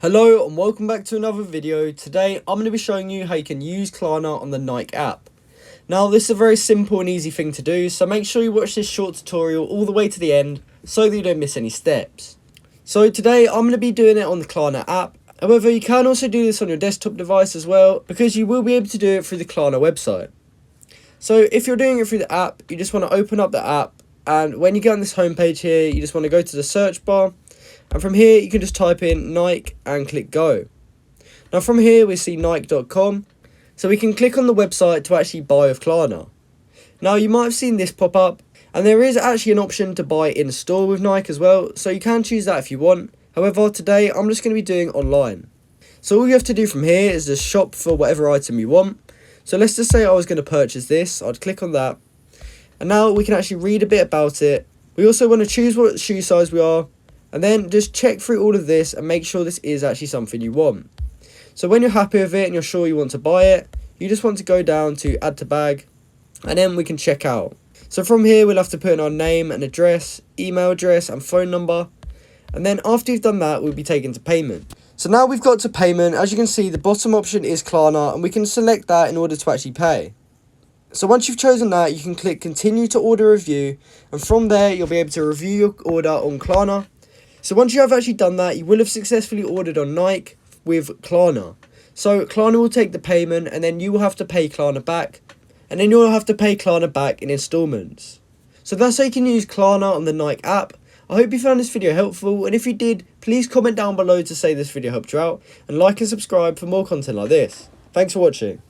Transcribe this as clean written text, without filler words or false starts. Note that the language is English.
Hello and welcome back to another video. Today I'm going to be showing you how you can use Klarna on the Nike app. Now this is a very simple and easy thing to do, so make sure you watch this short tutorial all the way to the end so that you don't miss any steps. So today I'm going to be doing it on the Klarna app. However, you can also do this on your desktop device as well, because you will be able to do it through the Klarna website. So if you're doing it through the app, you just want to open up the app, and when you get on this homepage here, you just want to go to the search bar. And from here, you can just type in Nike and click go. Now from here, we see Nike.com. So we can click on the website to actually buy with Klarna. Now you might have seen this pop up, and there is actually an option to buy in store with Nike as well. So you can choose that if you want. However, today I'm just going to be doing online. So all you have to do from here is just shop for whatever item you want. So let's just say I was going to purchase this. I'd click on that. And now we can actually read a bit about it. We also want to choose what shoe size we are. And then just check through all of this and make sure this is actually something you want. So when you're happy with it and you're sure you want to buy it, you just want to go down to add to bag, and then we can check out. So from here we'll have to put in our name and address, email address and phone number. And then after you've done that, we'll be taken to payment. So now we've got to payment. As you can see, the bottom option is Klarna, and we can select that in order to actually pay. So once you've chosen that, you can click continue to order review, and from there you'll be able to review your order on Klarna. So once you have actually done that, you will have successfully ordered on Nike with Klarna. So Klarna will take the payment, and then you will have to pay Klarna back. And then you'll have to pay Klarna back in installments. So that's how you can use Klarna on the Nike app. I hope you found this video helpful, and if you did, please comment down below to say this video helped you out. And like and subscribe for more content like this. Thanks for watching.